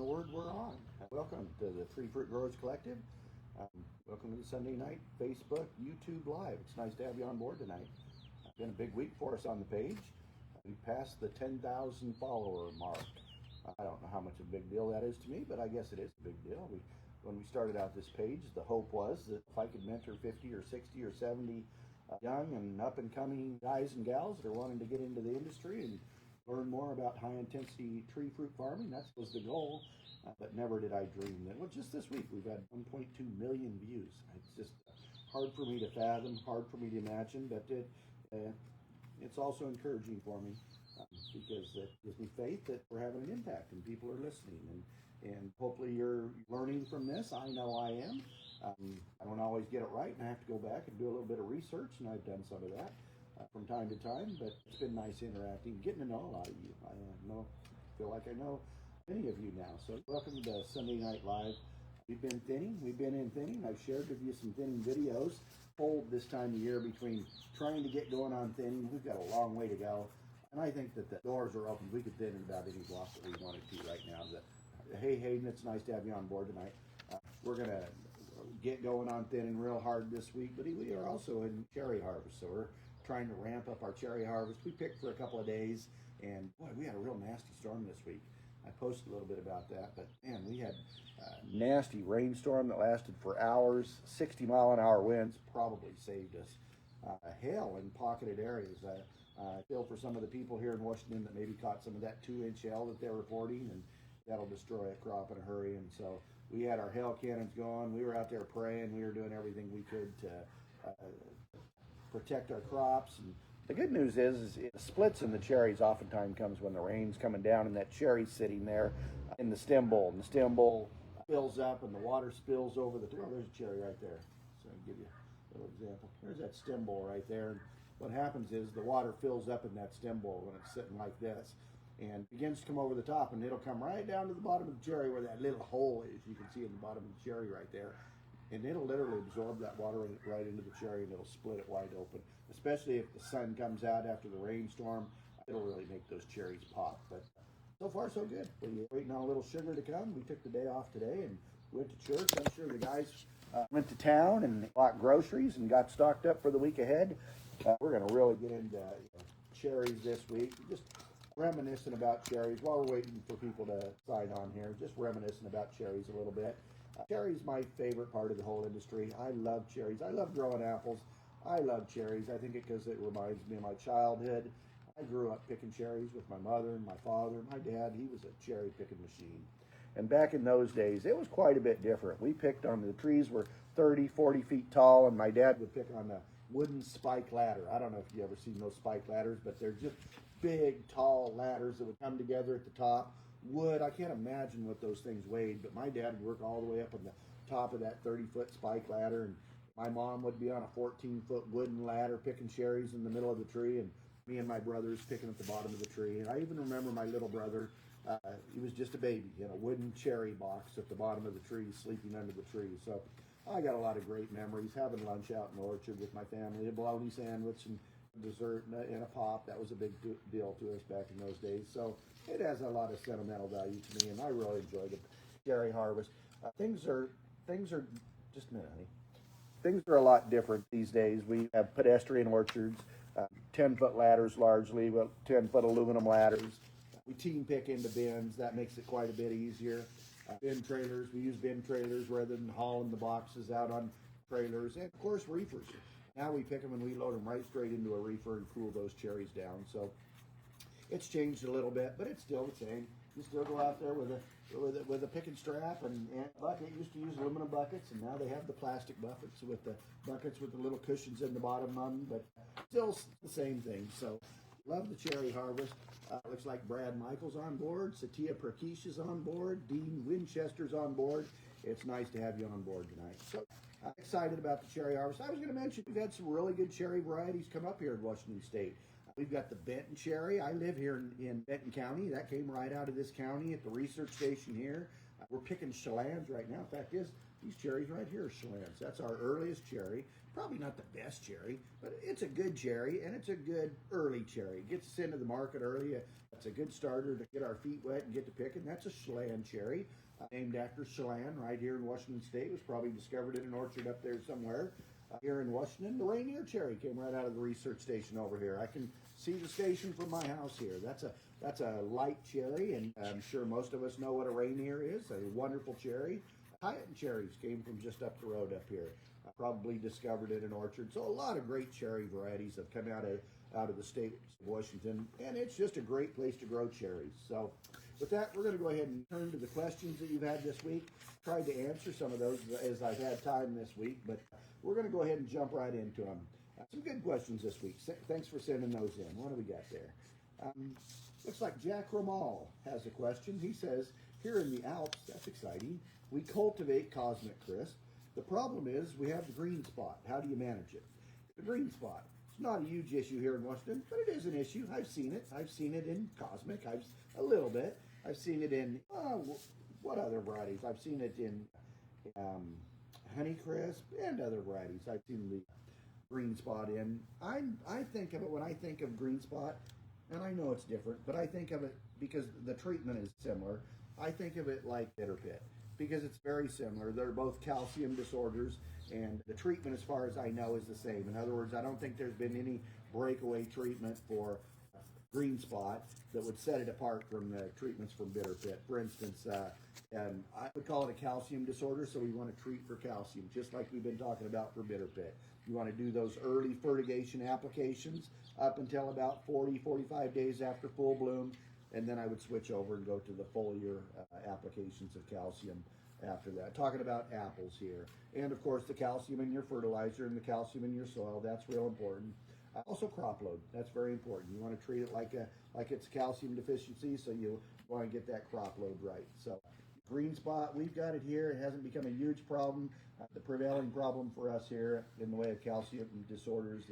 the word, we're on. Welcome to the Tree Fruit Growers Collective. Welcome to the Sunday night Facebook, YouTube Live. It's nice to have you on board tonight. It's been a big week for us on the page. We passed the 10,000 follower mark. I don't know how much of a big deal that is to me, but I guess it is a big deal. When we started out this page, the hope was that if I could mentor 50 or 60 or 70 young and up-and-coming guys and gals that are wanting to get into the industry and learn more about high-intensity tree fruit farming, that was the goal. But never did I dream that. Well, just this week we've had 1.2 million views. It's just hard for me to fathom, hard for me to imagine, but it's also encouraging for me because it gives me faith that we're having an impact and people are listening. And hopefully you're learning from this. I know I am. I don't always get it right, and I have to go back and do a little bit of research, and I've done some of that from time to time, but it's been nice interacting, getting to know a lot of you. I feel like I know many of you now. So welcome to Sunday Night Live. We've been in thinning. I've shared with you some thinning videos. Hold this time of year between trying to get going on thinning. We've got a long way to go, and I think that the doors are open. We could thin in about any block that we wanted to right now. Hey Hayden, it's nice to have you on board tonight. We're going to get going on thinning real hard this week, but we are also in cherry harvest, so we're trying to ramp up our cherry harvest. We picked for a couple of days, and boy, we had a real nasty storm this week. I posted a little bit about that, but man, we had a nasty rainstorm that lasted for hours. 60-mile-an-hour winds probably saved us hail in pocketed areas. I feel for some of the people here in Washington that maybe caught some of that 2-inch hail that they're reporting, and that'll destroy a crop in a hurry. And so we had our hail cannons going. We were out there praying. We were doing everything we could to protect our crops. And the good news is it splits in the cherries oftentimes comes when the rain's coming down and that cherry's sitting there in the stem bowl. And the stem bowl fills up and the water spills over the well, there's a cherry right there. So I can give you a little example. There's that stem bowl right there. And what happens is the water fills up in that stem bowl when it's sitting like this and begins to come over the top, and it'll come right down to the bottom of the cherry where that little hole is. You can see in the bottom of the cherry right there. And it'll literally absorb that water right into the cherry, and it'll split it wide open. Especially if the sun comes out after the rainstorm, it'll really make those cherries pop. But so far, so good. We're waiting on a little sugar to come. We took the day off today and went to church. I'm sure the guys went to town and bought groceries and got stocked up for the week ahead. We're going to really get into cherries this week. Just reminiscing about cherries while we're waiting for people to sign on here. Just reminiscing about cherries a little bit. Cherries my favorite part of the whole industry. I love cherries. I love growing apples. I love cherries. I think because it reminds me of my childhood. I grew up picking cherries with my mother and my father. My dad, he was a cherry picking machine. And back in those days, it was quite a bit different. We picked on the trees were 30, 40 feet tall, and my dad would pick on the wooden spike ladder. I don't know if you ever seen those spike ladders, but they're just big, tall ladders that would come together at the top. Wood, I can't imagine what those things weighed, but my dad would work all the way up on the top of that 30-foot spike ladder, and my mom would be on a 14-foot wooden ladder picking cherries in the middle of the tree, and me and my brothers picking at the bottom of the tree. And I even remember my little brother, he was just a baby in a wooden cherry box at the bottom of the tree, sleeping under the tree. So I got a lot of great memories, having lunch out in the orchard with my family, a bologna sandwich and dessert and a pop. That was a big deal to us back in those days. So it has a lot of sentimental value to me, and I really enjoy the cherry harvest. Things are just a minute, honey. Things are a lot different these days. We have pedestrian orchards, 10-foot ladders largely, 10-foot aluminum ladders. We team pick into bins. That makes it quite a bit easier. Bin trailers, we use bin trailers rather than hauling the boxes out on trailers. And of course, reefers. Now we pick them and we load them right straight into a reefer and cool those cherries down. So it's changed a little bit, but it's still the same. You still go out there with a pick and strap and bucket. Used to use aluminum buckets, and now they have the plastic buckets with the little cushions in the bottom of them, but still the same thing. So love the cherry harvest. Looks like Brad Michael's on board, Satya Prakesh is on board, Dean Winchester's on board. It's nice to have you on board tonight. So I'm excited about the cherry harvest. I was going to mention we've had some really good cherry varieties come up here in Washington State. We've got the Benton cherry. I live here in Benton County. That came right out of this county at the research station here. We're picking Chelands right now. In fact, these cherries right here are Chelands. That's our earliest cherry. Probably not the best cherry, but it's a good cherry, and it's a good early cherry. It gets us into the market early. A It's a good starter to get our feet wet and get to picking. That's a Chelan cherry, named after Chelan, right here in Washington State. It was probably discovered in an orchard up there somewhere. Here in Washington, the Rainier cherry came right out of the research station over here. I can see the station from my house here. That's a light cherry, and I'm sure most of us know what a Rainier is. A wonderful cherry. Hyatt cherries came from just up the road up here. Probably discovered in an orchard. So a lot of great cherry varieties have come out of the state of Washington, and it's just a great place to grow cherries. So with that, we're going to go ahead and turn to the questions that you've had this week. Tried to answer some of those as I've had time this week, but we're going to go ahead and jump right into them. Some good questions this week. Thanks for sending those in. What do we got there? Looks like Jack Ramal has a question. He says, here in the Alps, that's exciting, we cultivate Cosmic Crisp. The problem is we have the green spot. How do you manage it? The green spot. It's not a huge issue here in Washington, but it is an issue. I've seen it. I've seen it in Cosmic. A little bit. I've seen it in, what other varieties? I've seen it in Honeycrisp and other varieties. I've seen the green spot in. I think of it when I think of green spot, and I know it's different, but I think of it because the treatment is similar. I think of it like bitter pit because it's very similar. They're both calcium disorders, and the treatment, as far as I know, is the same. In other words, I don't think there's been any breakaway treatment for green spot that would set it apart from the treatments from bitter pit. For instance, I would call it a calcium disorder, so we want to treat for calcium, just like we've been talking about for bitter pit. You want to do those early fertigation applications up until about 45 days after full bloom, and then I would switch over and go to the foliar applications of calcium after that. Talking about apples here. And of course the calcium in your fertilizer and the calcium in your soil, that's real important. Also crop load, that's very important. You want to treat it like it's calcium deficiency, so you want to get that crop load right. So green spot, we've got it here. It hasn't become a huge problem. The prevailing problem for us here in the way of calcium disorders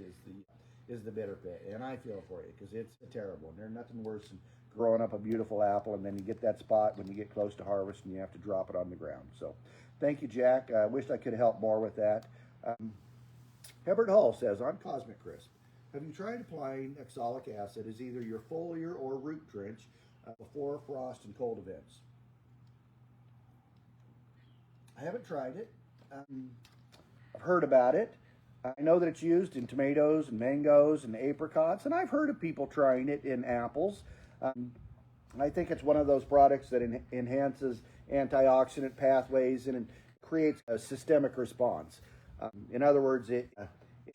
is the bitter pit. And I feel for you because it's terrible. And there's nothing worse than growing up a beautiful apple and then you get that spot when you get close to harvest and you have to drop it on the ground. So thank you, Jack. I wish I could help more with that. Hebert Hall says, on Cosmic Crisp, have you tried applying oxalic acid as either your foliar or root drench before frost and cold events? I haven't tried it. I've heard about it. I know that it's used in tomatoes and mangoes and apricots, and I've heard of people trying it in apples. I think it's one of those products that enhances antioxidant pathways and creates a systemic response. In other words, it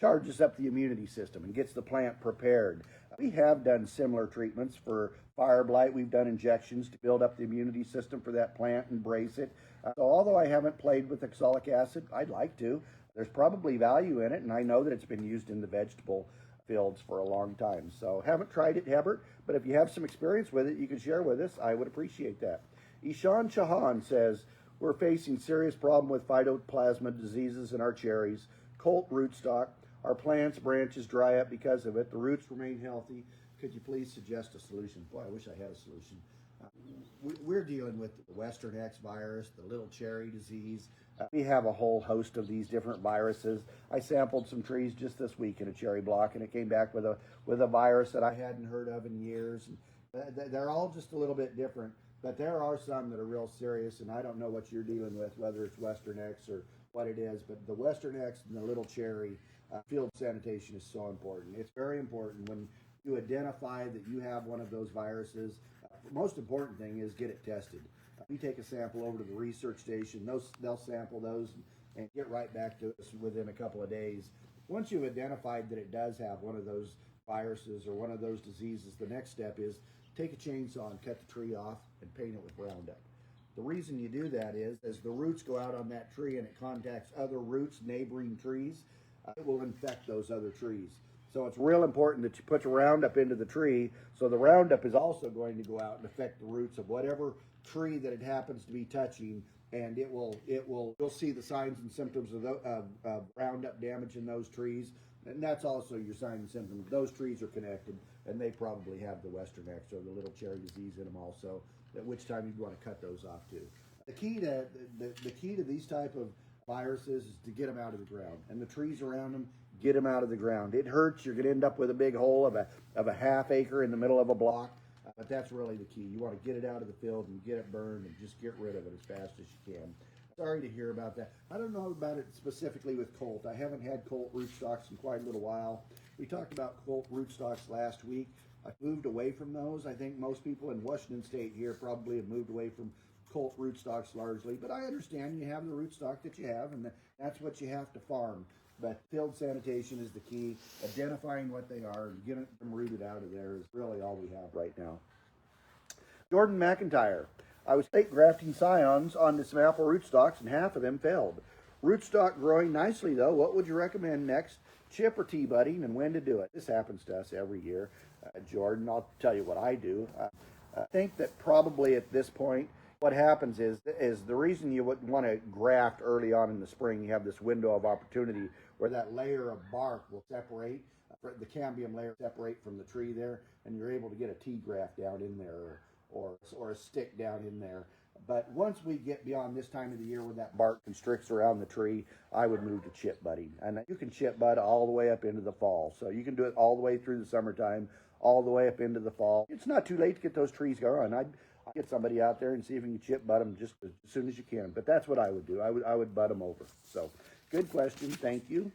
charges up the immunity system and gets the plant prepared. We have done similar treatments for fire blight. We've done injections to build up the immunity system for that plant and brace it. So although I haven't played with oxalic acid, I'd like to. There's probably value in it, and I know that it's been used in the vegetable fields for a long time. So haven't tried it, Hebert, but if you have some experience with it, you can share with us. I would appreciate that. Ishan Chahan says, we're facing serious problem with phytoplasma diseases in our cherries, colt rootstock. Our plants' branches dry up because of it. The roots remain healthy. Could you please suggest a solution? Boy, I wish I had a solution. We're dealing with the Western X virus, the little cherry disease. We have a whole host of these different viruses. I sampled some trees just this week in a cherry block, and it came back with a virus that I hadn't heard of in years. And they're all just a little bit different, but there are some that are real serious, and I don't know what you're dealing with, whether it's Western X or what it is, but the Western X and the little cherry, field sanitation is so important. It's very important when you identify that you have one of those viruses. The most important thing is get it tested. We take a sample over to the research station. They'll sample those and get right back to us within a couple of days. Once you've identified that it does have one of those viruses or one of those diseases, the next step is take a chainsaw and cut the tree off and paint it with Roundup. The reason you do that is as the roots go out on that tree and it contacts other roots, neighboring trees, it will infect those other trees. So it's real important that you put the Roundup into the tree, so the Roundup is also going to go out and affect the roots of whatever tree that it happens to be touching, and you'll see the signs and symptoms of Roundup damage in those trees, and that's also your sign and symptom. Those trees are connected, and they probably have the Western X or the little cherry disease in them also, at which time you'd want to cut those off too. The key to these type of viruses is to get them out of the ground, and the trees around them, get them out of the ground. It hurts. You're going to end up with a big hole of a half acre in the middle of a block. But that's really the key. You want to get it out of the field and get it burned and just get rid of it as fast as you can. Sorry to hear about that. I don't know about it specifically with Colt. I haven't had Colt rootstocks in quite a little while. We talked about Colt rootstocks last week. I moved away from those. I think most people in Washington State here probably have moved away from Colt rootstocks largely, but I understand you have the rootstock that you have, and that's what you have to farm. But field sanitation is the key. Identifying what they are and getting them rooted out of there is really all we have right now. Jordan McIntyre. I was late grafting scions onto some apple rootstocks, and half of them failed. Rootstock growing nicely, though. What would you recommend next? Chip or T-budding, and when to do it? This happens to us every year. Jordan, I'll tell you what I do. I think that probably at this point, what happens is the reason you would want to graft early on in the spring, you have this window of opportunity where that layer of bark will separate, the cambium layer separate from the tree there, and you're able to get a T-graft down in there or a stick down in there. But once we get beyond this time of the year where that bark constricts around the tree, I would move to chip budding. And you can chip bud all the way up into the fall. So you can do it all the way through the summertime, all the way up into the fall. It's not too late to get those trees going. I'd get somebody out there and see if you can chip bud them just as soon as you can. But that's what I would do. I would bud them over. So good question. Thank you.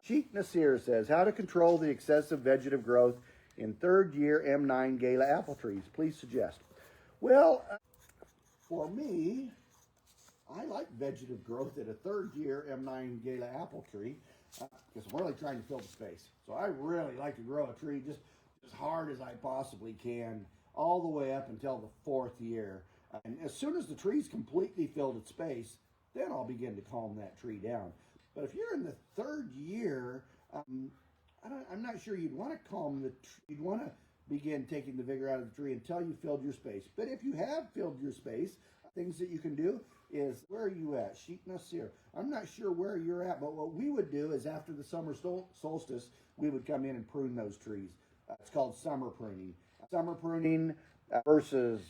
Sheikh Nasir says, how to control the excessive vegetative growth in third year M9 Gala apple trees? Please suggest. Well, for me, I like vegetative growth at a third year M9 Gala apple tree because I'm really trying to fill the space. So I really like to grow a tree just as hard as I possibly can all the way up until the fourth year. And as soon as the tree's completely filled its space, then I'll begin to calm that tree down. But if you're in the third year, I'm not sure you'd want to calm you'd want to begin taking the vigor out of the tree until you filled your space. But if you have filled your space, things that you can do is, where are you at? Sheikh Nasir. I'm not sure where you're at, but what we would do is after the summer solstice, we would come in and prune those trees. It's called summer pruning. Summer pruning versus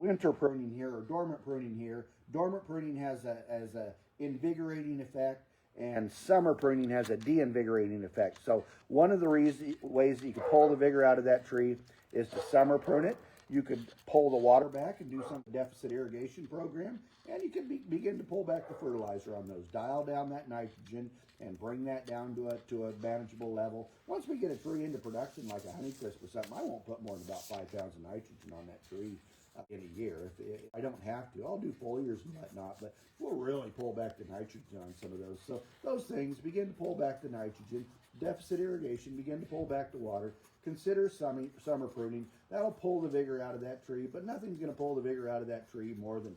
winter pruning here, or dormant pruning here. Dormant pruning has a invigorating effect, and summer pruning has a de-invigorating effect. So one of the ways that you can pull the vigor out of that tree is to summer prune it. You could pull the water back and do some deficit irrigation program, and you can begin to pull back the fertilizer on those. Dial down that nitrogen and bring that down to a manageable level. Once we get a tree into production, like a Honeycrisp or something, I won't put more than about 5 pounds of nitrogen on that tree in a year. If I don't have to, I'll do foliars and whatnot, but we'll really pull back the nitrogen on some of those. So those things, begin to pull back the nitrogen. Deficit irrigation, begin to pull back the water. Consider summer pruning. That'll pull the vigor out of that tree, but nothing's going to pull the vigor out of that tree more than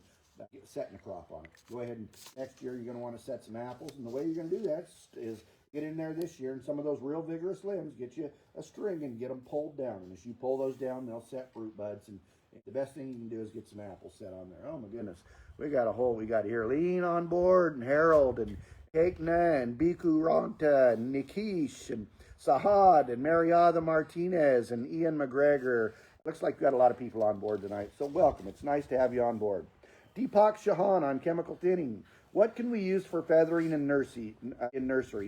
setting a crop on it. Go ahead and next year you're going to want to set some apples, and the way you're going to do that is get in there this year, and some of those real vigorous limbs, get you a string and get them pulled down. And as you pull those down, they'll set fruit buds, and the best thing you can do is get some apples set on there. Oh my goodness, we got here Lean on board, and Harold, and Kaitna, and Biku Ronta, and Nikish, and Sahad, and Mariada Martinez, and Ian McGregor. Looks like we've got a lot of people on board tonight, so welcome. It's nice to have you on board. Deepak Shahan on chemical thinning. What can we use for feathering in nursery?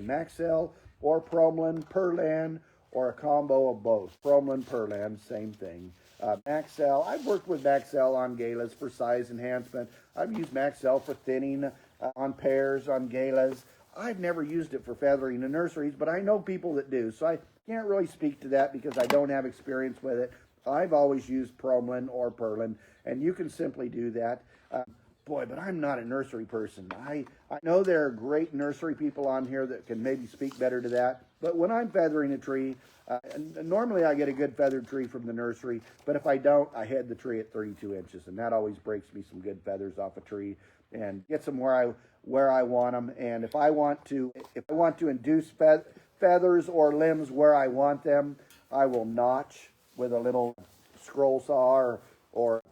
Maxell or Promlin, Perlan, or a combo of both? Promlin, Perlan, same thing. Maxell, I've worked with Maxell on galas for size enhancement. I've used Maxell for thinning on pears, on galas. I've never used it for feathering in nurseries, but I know people that do, so I can't really speak to that because I don't have experience with it. I've always used Promlin or Perlin, and you can simply do that. But I'm not a nursery person. I know there are great nursery people on here that can maybe speak better to that, but when I'm feathering a tree, normally I get a good feathered tree from the nursery, but if I don't, I head the tree at 32 inches, and that always breaks me some good feathers off a tree and gets them where I want them. And if I want to induce feathers or limbs where I want them, I will notch with a little scroll saw or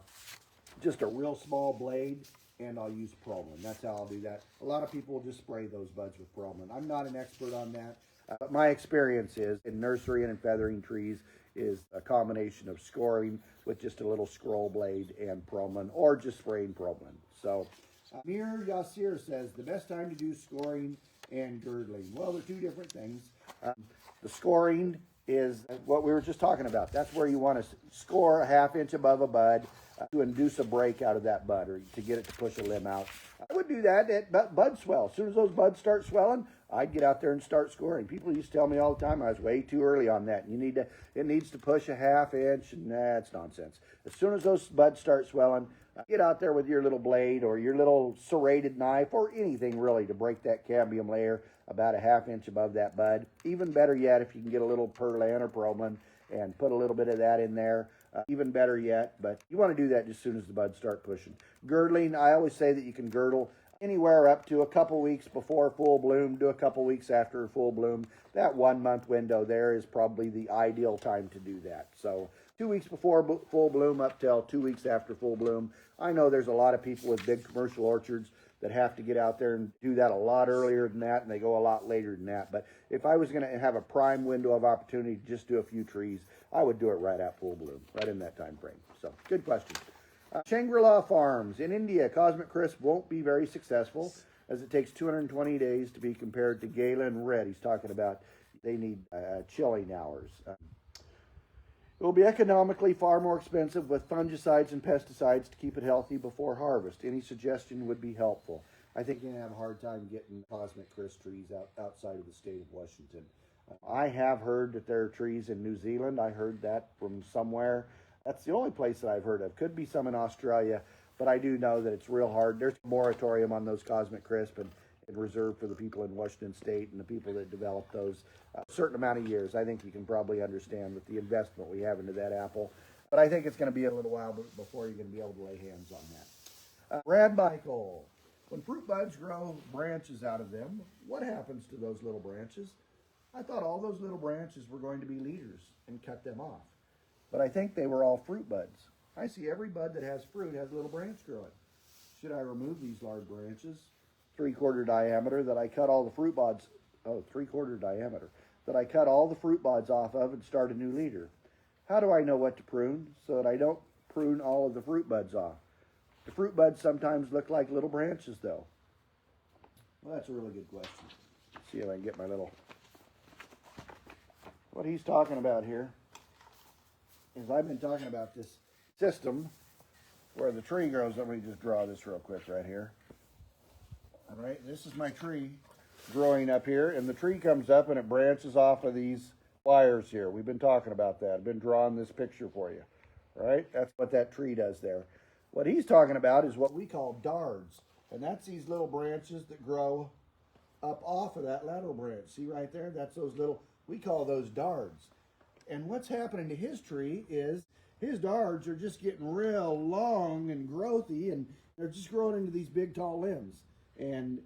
just a real small blade, and I'll use Promlin. That's how I'll do that. A lot of people will just spray those buds with Promlin. I'm not an expert on that, but my experience is in nursery and in feathering trees is a combination of scoring with just a little scroll blade and Promlin, or just spraying Promlin. So Amir Yasir says the best time to do scoring and girdling. Well, they're two different things. The scoring is what we were just talking about. That's where you want to score a half inch above a bud to induce a break out of that bud or to get it to push a limb out. I would do that at bud swell. As soon as those buds start swelling, I'd get out there and start scoring. People used to tell me all the time I was way too early on that. It needs to push a half inch, and that's nonsense. As soon as those buds start swelling, get out there with your little blade or your little serrated knife or anything really to break that cambium layer about a half inch above that bud. Even better yet, if you can get a little perlan or problin and put a little bit of that in there, even better yet. But you want to do that as soon as the buds start pushing. Girdling, I always say that you can girdle anywhere up to a couple weeks before full bloom to a couple weeks after full bloom. That 1 month window there is probably the ideal time to do that. So 2 weeks before full bloom up till 2 weeks after full bloom. I know there's a lot of people with big commercial orchards that have to get out there and do that a lot earlier than that, and they go a lot later than that. But if I was going to have a prime window of opportunity to just do a few trees, I would do it right at full bloom, right in that time frame. So, good question. Shangri-La Farms in India, Cosmic Crisp won't be very successful as it takes 220 days to be compared to Galen Red. He's talking about they need chilling hours. It will be economically far more expensive with fungicides and pesticides to keep it healthy before harvest. Any suggestion would be helpful. I think you're going to have a hard time getting Cosmic Crisp trees outside of the state of Washington. I have heard that there are trees in New Zealand. I heard that from somewhere. That's the only place that I've heard of. Could be some in Australia, but I do know that it's real hard. There's a moratorium on those Cosmic Crisp and reserved for the people in Washington State and the people that develop those a certain amount of years. I think you can probably understand with the investment we have into that apple. But I think it's going to be a little while before you're going to be able to lay hands on that. Brad Michael, when fruit buds grow branches out of them, what happens to those little branches? I thought all those little branches were going to be leaders and cut them off. But I think they were all fruit buds. I see every bud that has fruit has a little branch growing. Should I remove these large branches, 3/4 diameter, that I cut all the fruit buds, 3/4 diameter, that I cut all the fruit buds off of and start a new leader? How do I know what to prune so that I don't prune all of the fruit buds off? The fruit buds sometimes look like little branches though. Well, that's a really good question. Let's see if I can get my little... What he's talking about here is I've been talking about this system where the tree grows. Let me just draw this real quick right here. All right, this is my tree growing up here, and the tree comes up and it branches off of these wires here. We've been talking about that. I've been drawing this picture for you. All right, that's what that tree does there. What he's talking about is what we call dards, and that's these little branches that grow up off of that lateral branch. See right there? That's those little, we call those dards. And what's happening to his tree is his dards are just getting real long and growthy, and they're just growing into these big tall limbs. And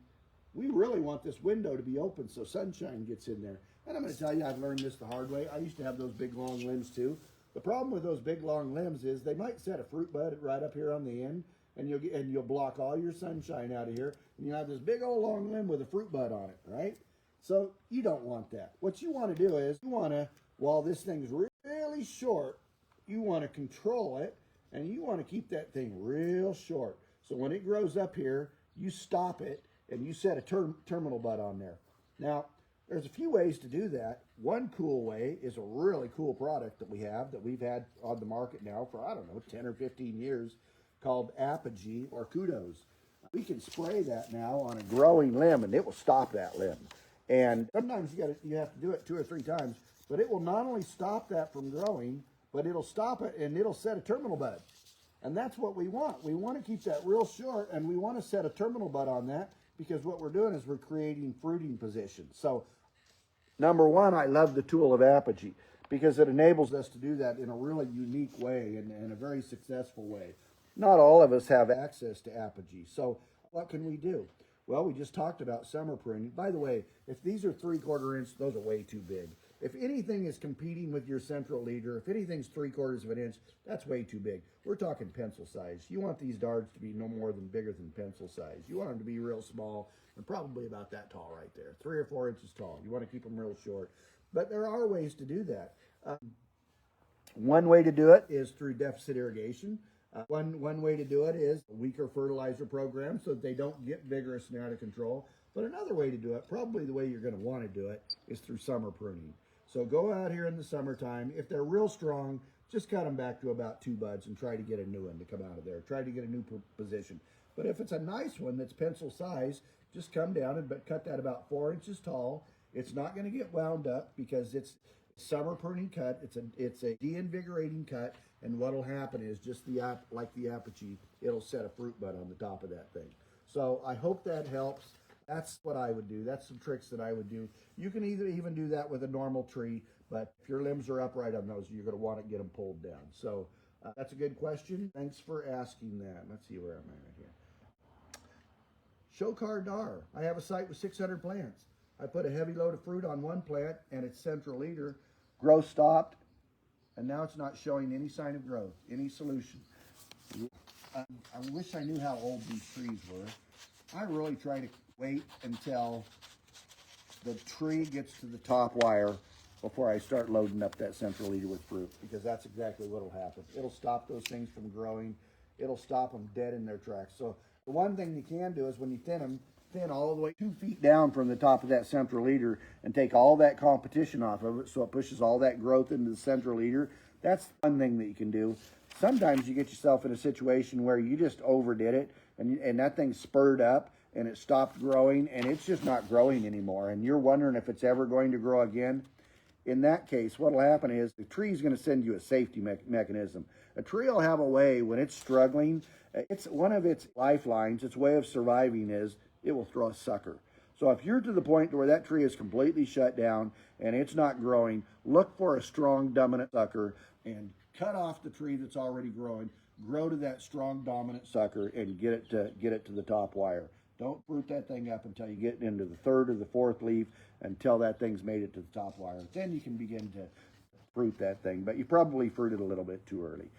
we really want this window to be open so sunshine gets in there. And I'm going to tell you, I've learned this the hard way. I used to have those big long limbs too. The problem with those big long limbs is they might set a fruit bud right up here on the end, and you'll block all your sunshine out of here, and you have this big old long limb with a fruit bud on it, right? So you don't want that. What you want to do is you want to, while this thing's really short, you want to control it, and you want to keep that thing real short. So when it grows up here, you stop it, and you set a terminal bud on there. Now, there's a few ways to do that. One cool way is a really cool product that we've had on the market now for, 10 or 15 years, called Apogee or Kudos. We can spray that now on a growing limb, and it will stop that limb. And sometimes you have to do it 2 or 3 times, but it will not only stop that from growing, but it'll stop it and it'll set a terminal bud. And that's what we want. We want to keep that real short, and we want to set a terminal bud on that, because what we're doing is we're creating fruiting positions. So number one, I love the tool of Apogee because it enables us to do that in a really unique way and a very successful way. Not all of us have access to Apogee. So what can we do? Well, we just talked about summer pruning. By the way, if these are 3/4 inch, those are way too big. If anything is competing with your central leader, if anything's 3/4 of an inch, that's way too big. We're talking pencil size. You want these darts to be no more than bigger than pencil size. You want them to be real small and probably about that tall right there, 3 or 4 inches tall. You want to keep them real short. But there are ways to do that. One way to do it is through deficit irrigation. One way to do it is a weaker fertilizer program so that they don't get vigorous and out of control. But another way to do it, probably the way you're going to want to do it, is through summer pruning. So go out here in the summertime. If they're real strong, just cut them back to about 2 buds and try to get a new one to come out of there. Try to get a new position. But if it's a nice one that's pencil size, just come down and cut that about 4 inches tall. It's not going to get wound up because it's summer pruning cut. It's a de-invigorating cut, and what'll happen is just like the apogee, it'll set a fruit bud on the top of that thing. So I hope that helps. That's what I would do. That's some tricks that I would do. You can even do that with a normal tree, but if your limbs are upright on those, you're going to want to get them pulled down. So that's a good question. Thanks for asking that. Let's see where I'm at here. Shokar Dar. I have a site with 600 plants. I put a heavy load of fruit on one plant and its central leader. Growth stopped, and now it's not showing any sign of growth, any solution. I wish I knew how old these trees were. I really try to wait until the tree gets to the top wire before I start loading up that central leader with fruit, because that's exactly what will happen. It'll stop those things from growing. It'll stop them dead in their tracks. So the one thing you can do is when you thin them, thin all the way 2 feet down from the top of that central leader and take all that competition off of it so it pushes all that growth into the central leader. That's one thing that you can do. Sometimes you get yourself in a situation where you just overdid it and that thing spurred up and it stopped growing and it's just not growing anymore, and you're wondering if it's ever going to grow again. In that case, what will happen is the tree is going to send you a safety mechanism. A tree will have a way when it's struggling. It's one of its lifelines, its way of surviving is it will throw a sucker. So if you're to the point where that tree is completely shut down and it's not growing, look for a strong dominant sucker and cut off the tree that's already growing, grow to that strong dominant sucker and get it to the top wire. Don't fruit that thing up until you get into the 3rd or the 4th leaf, until that thing's made it to the top wire. Then you can begin to fruit that thing, but you probably fruited a little bit too early.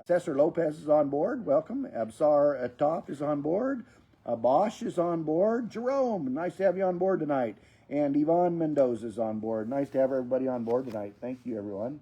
Cesar Lopez is on board. Welcome. Absar Atop is on board. Bosch is on board. Jerome, nice to have you on board tonight. And Yvonne Mendoza is on board. Nice to have everybody on board tonight. Thank you, everyone.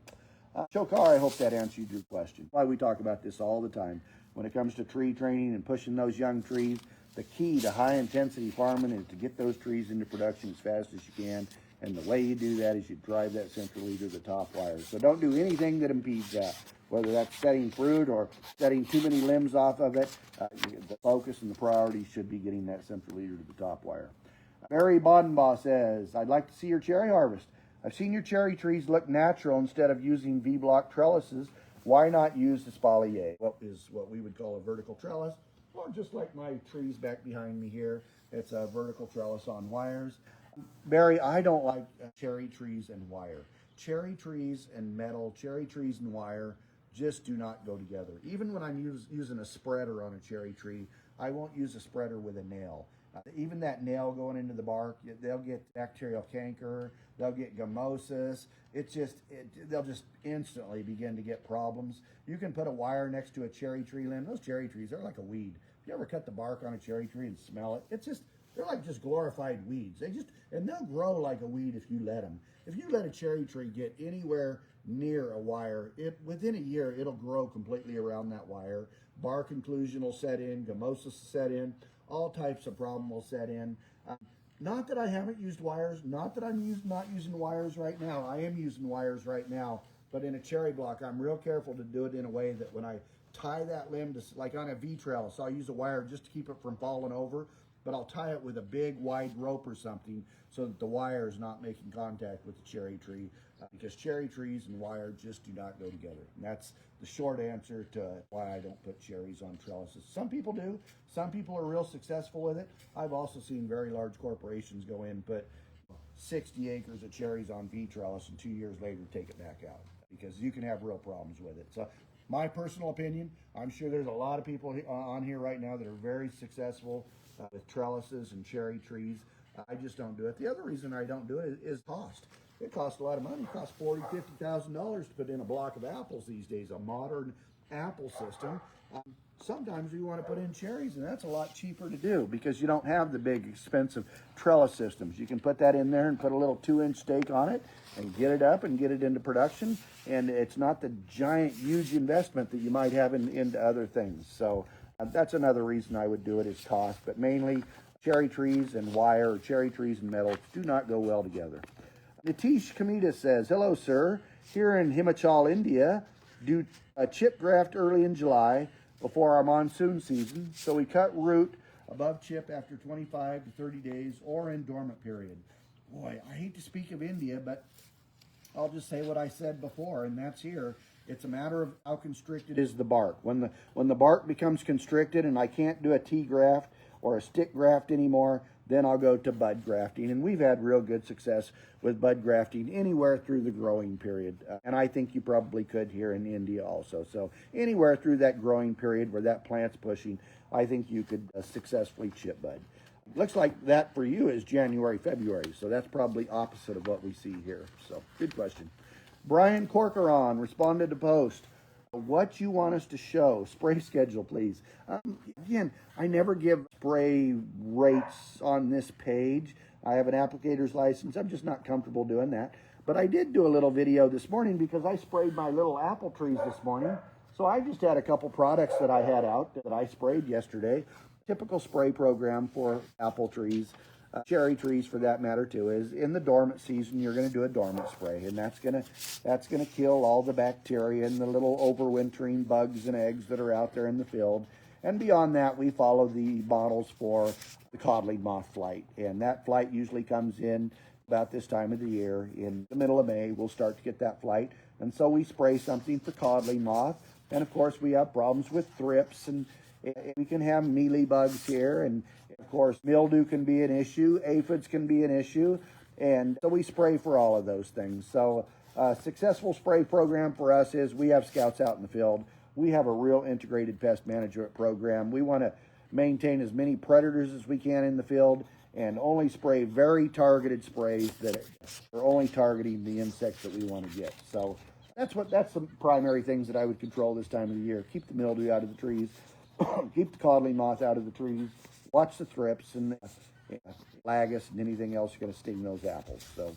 Shokar, I hope that answered your question. Why we talk about this all the time. When it comes to tree training and pushing those young trees, the key to high-intensity farming is to get those trees into production as fast as you can. And the way you do that is you drive that central leader to the top wire. So don't do anything that impedes that, whether that's setting fruit or setting too many limbs off of it. The focus and the priority should be getting that central leader to the top wire. Mary Bodenbaugh says, I'd like to see your cherry harvest. I've seen your cherry trees look natural instead of using V-block trellises. Why not use the espalier? What is what we would call a vertical trellis, or just like my trees back behind me here. It's a vertical trellis on wires. Barry, I don't like cherry trees and wire. Cherry trees and metal, cherry trees and wire just do not go together. Even when I'm using a spreader on a cherry tree, I won't use a spreader with a nail. Even that nail going into the bark, they'll get bacterial canker, they'll get gummosis. They'll just instantly begin to get problems. You can put a wire next to a cherry tree limb. Those cherry trees, they're like a weed. If you ever cut the bark on a cherry tree and smell it, they're like just glorified weeds. And they'll grow like a weed if you let them. If you let a cherry tree get anywhere near a wire, within a year, it'll grow completely around that wire. Bark inclusion will set in, gummosis will set in, all types of problem will set in. Not that I haven't used wires, not that I'm not using wires right now. I am using wires right now, but in a cherry block, I'm real careful to do it in a way that when I tie that limb to, like on a V-trellis, I'll use a wire just to keep it from falling over, but I'll tie it with a big wide rope or something so that the wire is not making contact with the cherry tree, because cherry trees and wire just do not go together. And that's the short answer to why I don't put cherries on trellises. Some people do. Some people are real successful with it. I've also seen very large corporations go in and put 60 acres of cherries on V-trellis and 2 years later take it back out, because you can have real problems with it. So my personal opinion, I'm sure there's a lot of people on here right now that are very successful with trellises and cherry trees. I just don't do it. The other reason I don't do it is cost. It costs a lot of money. It costs $40,000, $50,000 to put in a block of apples these days, a modern apple system. Sometimes we want to put in cherries, and that's a lot cheaper to do because you don't have the big expensive trellis systems. You can put that in there and put a little 2-inch stake on it and get it up and get it into production, and it's not the giant, huge investment that you might have into other things. So that's another reason I would do it, is cost, but mainly cherry trees and wire, or cherry trees and metal do not go well together. Nitish Kamita says, hello, sir. Here in Himachal, India, do a chip graft early in July before our monsoon season. So we cut root above chip after 25 to 30 days or in dormant period. Boy, I hate to speak of India, but I'll just say what I said before, and that's here. It's a matter of how constricted is the bark. When the bark becomes constricted and I can't do a T-graft or a stick graft anymore, then I'll go to bud grafting. And we've had real good success with bud grafting anywhere through the growing period. And I think you probably could here in India also. So anywhere through that growing period where that plant's pushing, I think you could successfully chip bud. Looks like that for you is January, February. So that's probably opposite of what we see here. So good question. Brian Corcoran responded to post. What you want us to show? Spray schedule, please. Again, I never give spray rates on this page. I have an applicator's license. I'm just not comfortable doing that. But I did do a little video this morning because I sprayed my little apple trees this morning. So I just had a couple products that I had out that I sprayed yesterday. Typical spray program for apple trees, cherry trees for that matter too, is in the dormant season you're going to do a dormant spray, and that's going to kill all the bacteria and the little overwintering bugs and eggs that are out there in the field. And beyond that, we follow the models for the codling moth flight, and that flight usually comes in about this time of the year. In the middle of May, we'll start to get that flight, and so we spray something for codling moth. And of course, we have problems with thrips, and we can have mealy bugs here, and of course, mildew can be an issue, aphids can be an issue, and so we spray for all of those things. So a successful spray program for us is we have scouts out in the field. We have a real integrated pest management program. We want to maintain as many predators as we can in the field and only spray very targeted sprays that are only targeting the insects that we want to get. So that's the primary things that I would control this time of the year. Keep the mildew out of the trees. Keep the codling moth out of the trees. Watch the thrips and lagus and anything else you're going to sting those apples. So,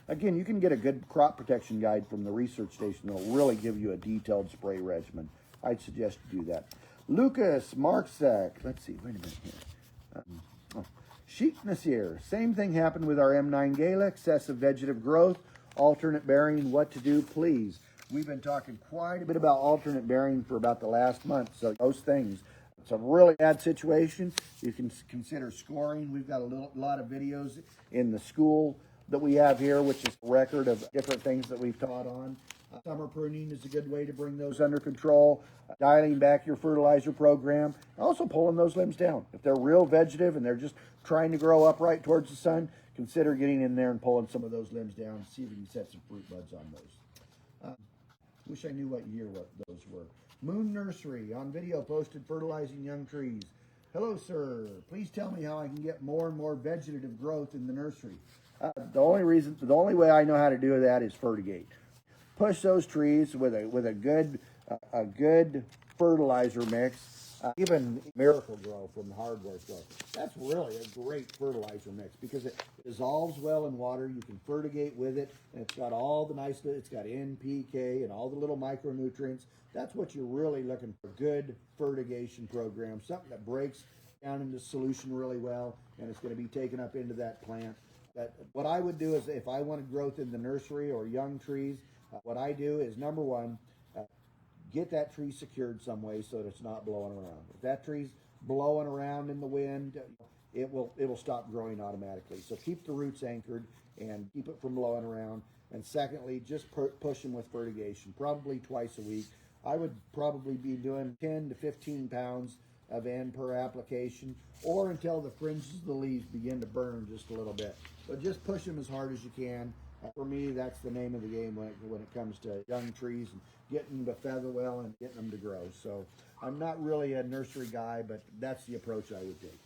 again, you can get a good crop protection guide from the research station that'll really give you a detailed spray regimen. I'd suggest you do that. Lucas Marczak, let's see, wait a minute here. Sheik Nasir, same thing happened with our M9 Gala, excessive vegetative growth, alternate bearing, what to do, please. We've been talking quite a bit about alternate bearing for about the last month, so those things. It's a really bad situation. You can consider scoring. We've got a lot of videos in the school that we have here, which is a record of different things that we've taught on. Summer pruning is a good way to bring those under control. Dialing back your fertilizer program. Also pulling those limbs down. If they're real vegetative and they're just trying to grow upright towards the sun, consider getting in there and pulling some of those limbs down. See if you can set some fruit buds on those. Wish I knew what year those were. Moon Nursery on video posted fertilizing young trees. Hello, sir. Please tell me how I can get more and more vegetative growth in the nursery. The only way I know how to do that is fertigate. Push those trees with a good fertilizer mix. Even Miracle Grow from the hardware store. That's really a great fertilizer mix because it dissolves well in water. You can fertigate with it, and it's got all the nice, it's got NPK and all the little micronutrients. That's what you're really looking for. Good fertigation program, something that breaks down into solution really well, and it's going to be taken up into that plant. But what I would do is if I wanted growth in the nursery or young trees, what I do is number one, get that tree secured some way so that it's not blowing around. If that tree's blowing around in the wind, it will stop growing automatically. So keep the roots anchored and keep it from blowing around. And secondly, just push them with fertigation, probably twice a week. I would probably be doing 10 to 15 pounds of N per application, or until the fringes of the leaves begin to burn just a little bit. But just push them as hard as you can. For me, that's the name of the game when it comes to young trees and getting them to feather well and getting them to grow. So I'm not really a nursery guy, but that's the approach I would take.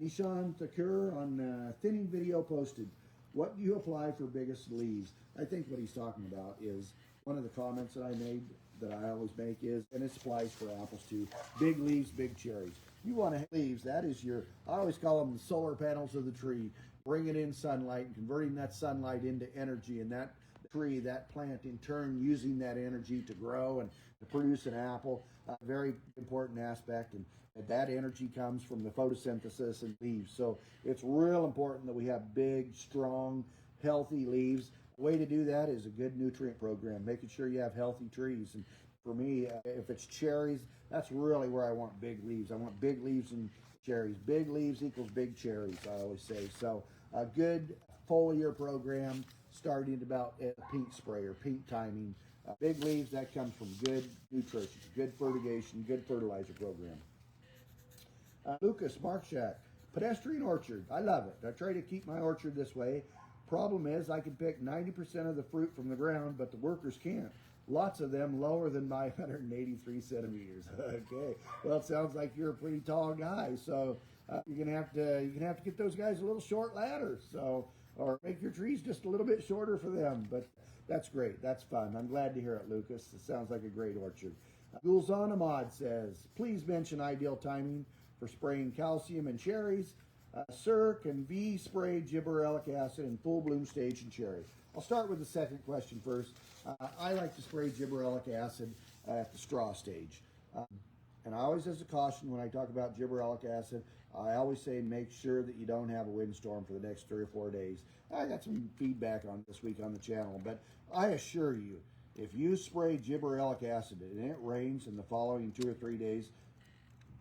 Nishan Thakur on thinning video posted. What do you apply for biggest leaves? I think what he's talking about is one of the comments that I made that I always make is, and it applies for apples too, big leaves, big cherries. You want to have leaves, that is I always call them the solar panels of the tree, bringing in sunlight and converting that sunlight into energy, and that tree, that plant in turn using that energy to grow and to produce an apple, a very important aspect, and that energy comes from the photosynthesis and leaves. So it's real important that we have big, strong, healthy leaves. The way to do that is a good nutrient program, making sure you have healthy trees. And for me, if it's cherries, that's really where I want big leaves. I want big leaves and cherries. Big leaves equals big cherries, I always say. So a good foliar program starting at about peak spray or peak timing. Big leaves, that comes from good nutrition, good fertigation, good fertilizer program. Lucas Markshak, pedestrian orchard. I love it. I try to keep my orchard this way. Problem is, I can pick 90% of the fruit from the ground, but the workers can't. Lots of them lower than my 183 centimeters. Okay, well, it sounds like you're a pretty tall guy, so you're gonna have to get those guys a little short ladder. So, or make your trees just a little bit shorter for them. But that's great. That's fun. I'm glad to hear it, Lucas. It sounds like a great orchard. Gulzan Ahmad says, please mention ideal timing for spraying calcium in cherries. Sir, can V spray gibberellic acid in full bloom stage in cherry? I'll start with the second question first. I like to spray gibberellic acid at the straw stage. And I always, as a caution, when I talk about gibberellic acid, I always say make sure that you don't have a windstorm for the next 3 or 4 days. I got some feedback on this week on the channel, but I assure you, if you spray gibberellic acid and it rains in the following 2 or 3 days,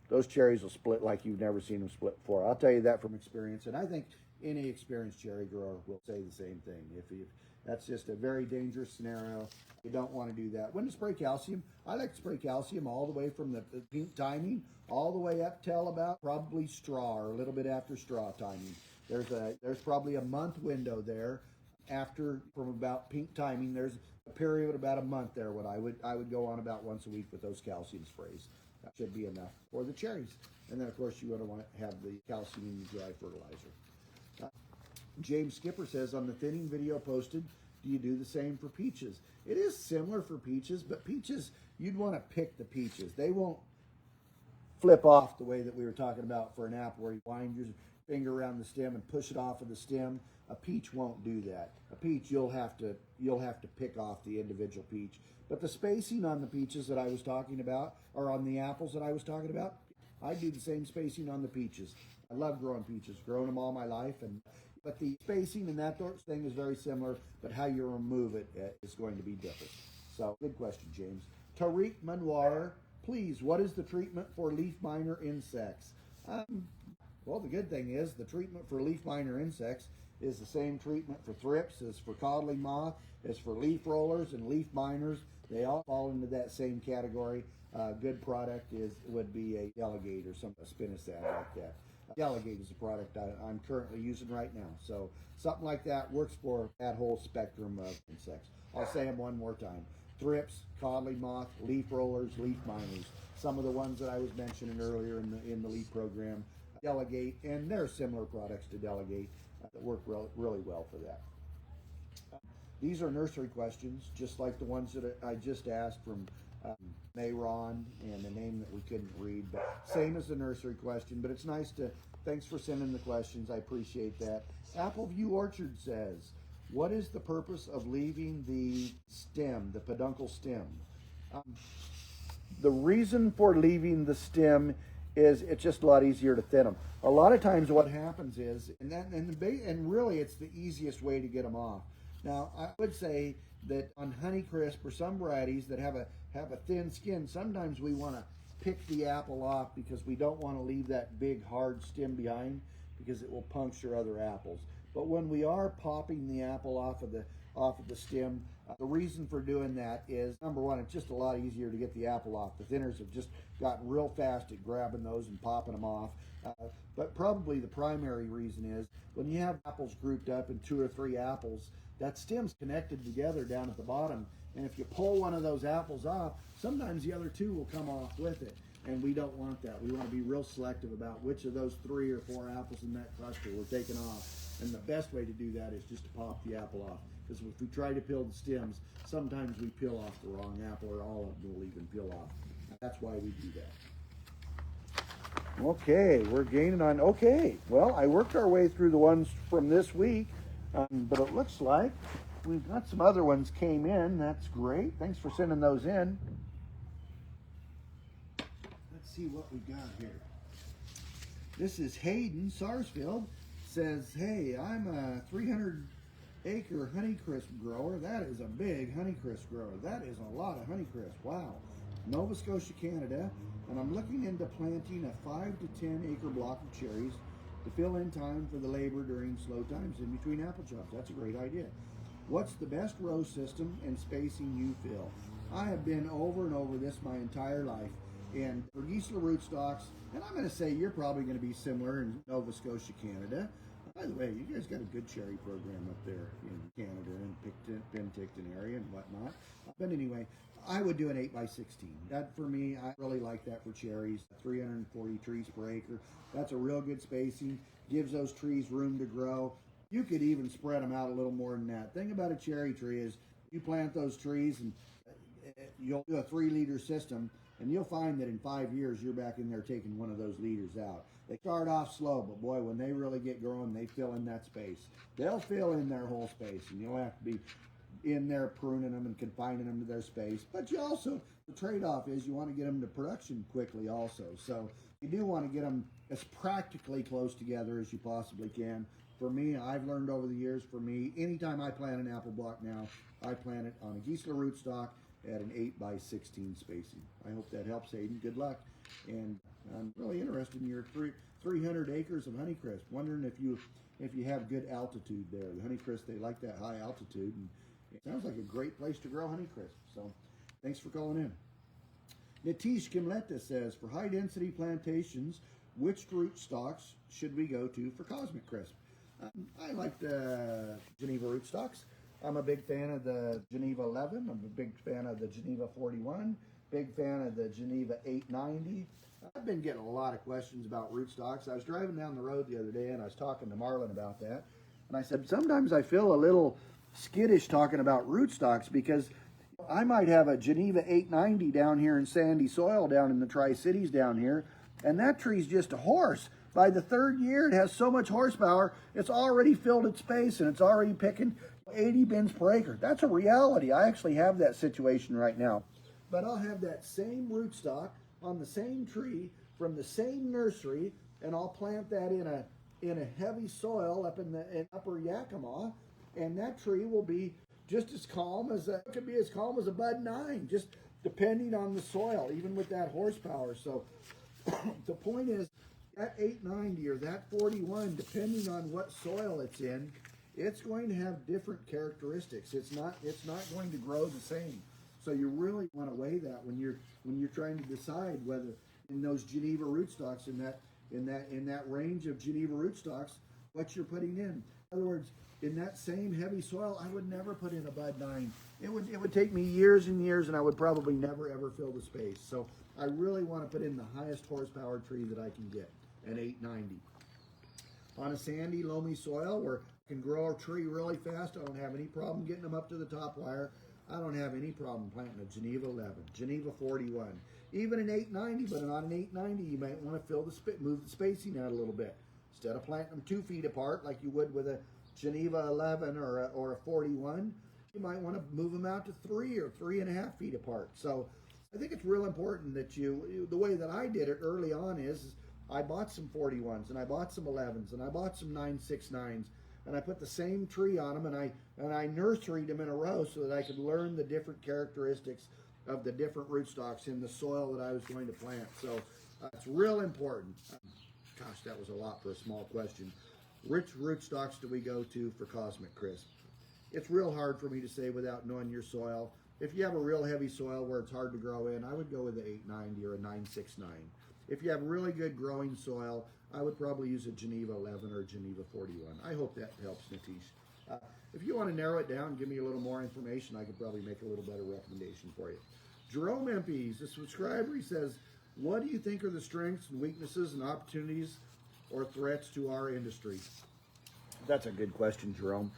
those cherries will split like you've never seen them split before. I'll tell you that from experience, and I think any experienced cherry grower will say the same thing. If that's just a very dangerous scenario, you don't want to do that. When to spray calcium? I like to spray calcium all the way from the peak timing all the way up till about probably straw or a little bit after straw timing. There's probably a month window there after from about pink timing. There's a period of about a month there when I would go on about once a week with those calcium sprays. That should be enough for the cherries. And then, of course, you want to have the calcium in the dry fertilizer. James Skipper says, on the thinning video posted, do you do the same for peaches? It is similar for peaches, but peaches, you'd want to pick the peaches. They won't flip off the way that we were talking about for an apple, where you wind your finger around the stem and push it off of the stem. A peach won't do that. A peach, you'll have to pick off the individual peach. But the spacing on the peaches that I was talking about, or on the apples that I was talking about, I do the same spacing on the peaches. I love growing peaches, grown them all my life, but the spacing and that sort of thing is very similar, but how you remove it is going to be different. So, good question, James. Tariq Manwar, please, what is the treatment for leaf miner insects? Well, the good thing is the treatment for leaf miner insects is the same treatment for thrips as for codling moth, as for leaf rollers and leaf miners. They all fall into that same category. Good product would be a Delegate or some spinosad like that. Delegate is the product I'm currently using right now. So something like that works for that whole spectrum of insects. I'll say them one more time. Thrips, codling moth, leaf rollers, leaf miners. Some of the ones that I was mentioning earlier in the leaf program. Delegate, and there are similar products to Delegate that work really well for that. These are nursery questions, just like the ones that I just asked from Mayron and a name that we couldn't read, but same as the nursery question. But it's nice thanks for sending the questions. I appreciate that. Appleview Orchard says, what is the purpose of leaving the stem, the peduncle stem? The reason for leaving the stem is it's just a lot easier to thin them. A lot of times what happens is, and really it's the easiest way to get them off. Now, I would say that on Honeycrisp or some varieties that have a thin skin, sometimes we want to pick the apple off because we don't want to leave that big hard stem behind because it will puncture other apples. But when we are popping the apple off of the stem, the reason for doing that is, number one, it's just a lot easier to get the apple off. The thinners have just gotten real fast at grabbing those and popping them off. But probably the primary reason is when you have apples grouped up in 2 or 3 apples, that stem's connected together down at the bottom. And if you pull one of those apples off, sometimes the other 2 will come off with it. And we don't want that. We want to be real selective about which of those 3 or 4 apples in that cluster we're taking off. And the best way to do that is just to pop the apple off. Because if we try to peel the stems, sometimes we peel off the wrong apple, or all of them will even peel off. That's why we do that. Okay, we're gaining on. Okay, well, I worked our way through the ones from this week, but it looks like we've got some other ones came in. That's great. Thanks for sending those in. Let's see what we got here. This is Hayden Sarsfield. Says, hey, I'm a 300 acre Honeycrisp grower. That is a big Honeycrisp grower. That is a lot of Honeycrisp. Wow. Nova Scotia, Canada. And I'm looking into planting a 5 to 10 acre block of cherries to fill in time for the labor during slow times in between apple jobs. That's a great idea. What's the best row system and spacing you feel? I have been over and over this my entire life. And for Gisela rootstocks, and I'm going to say you're probably going to be similar in Nova Scotia, Canada. By the way, you guys got a good cherry program up there in Canada and Penticton area and whatnot. But anyway, I would do an 8 by 16. That for me, I really like that for cherries. 340 trees per acre. That's a real good spacing. Gives those trees room to grow. You could even spread them out a little more than that. Thing about a cherry tree is you plant those trees and you'll do a 3-liter system, and you'll find that in 5 years you're back in there taking one of those liters out. They start off slow, but boy, when they really get growing, they fill in that space. They'll fill in their whole space, and you'll have to be in there pruning them and confining them to their space. But you also, the trade-off is you want to get them to production quickly also. So you do want to get them as practically close together as you possibly can. For me, I've learned over the years, for me, anytime I plant an apple block now, I plant it on a Gisela rootstock at an 8 by 16 spacing. I hope that helps, Hayden. Good luck. And I'm really interested in your 300 acres of Honeycrisp. Wondering if you have good altitude there. The Honeycrisp, they like that high altitude, and it sounds like a great place to grow Honeycrisp. So thanks for calling in. Nitish Kimletta says, for high density plantations, which rootstocks should we go to for Cosmic Crisp? I like the Geneva rootstocks. I'm a big fan of the Geneva 11. I'm a big fan of the Geneva 41. Big fan of the Geneva 890. I've been getting a lot of questions about rootstocks. I was driving down the road the other day and I was talking to Marlon about that. And I said, sometimes I feel a little skittish talking about rootstocks because I might have a Geneva 890 down here in sandy soil down in the Tri-Cities down here, and that tree's just a horse. By the 3rd year, it has so much horsepower, it's already filled its space and it's already picking 80 bins per acre. That's a reality. I actually have that situation right now. But I'll have that same rootstock on the same tree from the same nursery, and I'll plant that in a heavy soil up in upper Yakima, and that tree will be just as calm as it could be as calm as a Bud 9, just depending on the soil, even with that horsepower. So the point is, that 890 or that 41, depending on what soil it's in, it's going to have different characteristics. It's not going to grow the same. So you really want to weigh that when you're trying to decide whether in those Geneva rootstocks in that range of Geneva rootstocks what you're putting in. In other words, in that same heavy soil, I would never put in a Bud 9. It would take me years and years, and I would probably never ever fill the space. So I really want to put in the highest horsepower tree that I can get, an 890. On a sandy, loamy soil where I can grow a tree really fast, I don't have any problem getting them up to the top wire. I don't have any problem planting a Geneva 11, Geneva 41, even an 890. But on an 890, you might want to move the spacing out a little bit. Instead of planting them 2 feet apart like you would with a Geneva 11 or a 41, you might want to move them out to 3 or 3.5 feet apart. So I think it's real important that the way that I did it early on is I bought some 41s and I bought some 11s and I bought some 969s, and I put the same tree on them, and I nurseryed them in a row so that I could learn the different characteristics of the different rootstocks in the soil that I was going to plant. So it's real important. Gosh, that was a lot for a small question. Which rootstocks do we go to for Cosmic Crisp? It's real hard for me to say without knowing your soil. If you have a real heavy soil where it's hard to grow in, I would go with the 890 or a 969. If you have really good growing soil, I would probably use a Geneva 11 or a Geneva 41. I hope that helps, Nitish. If you want to narrow it down and give me a little more information, I could probably make a little better recommendation for you. Jerome Empey, the subscriber, he says, what do you think are the strengths and weaknesses and opportunities or threats to our industry? That's a good question, Jerome.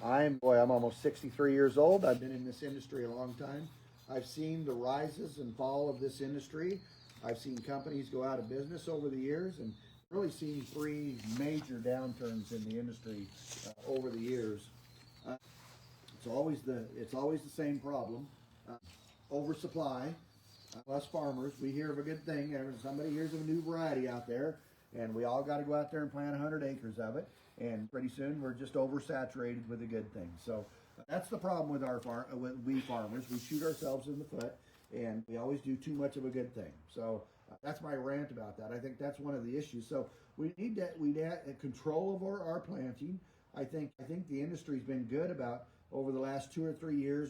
I'm almost 63 years old. I've been in this industry a long time. I've seen the rises and fall of this industry. I've seen companies go out of business over the years, and really seen 3 major downturns in the industry over the years. It's always the same problem. Oversupply. Us farmers, we hear of a good thing. Somebody hears of a new variety out there, And we all got to go out there and plant 100 acres of it. And pretty soon we're just oversaturated with the good things. So that's the problem with we farmers. We shoot ourselves in the foot, and we always do too much of a good thing. So that's my rant about that. I think that's one of the issues. So we need control of our planting. I think the industry's been good about over the last 2 or 3 years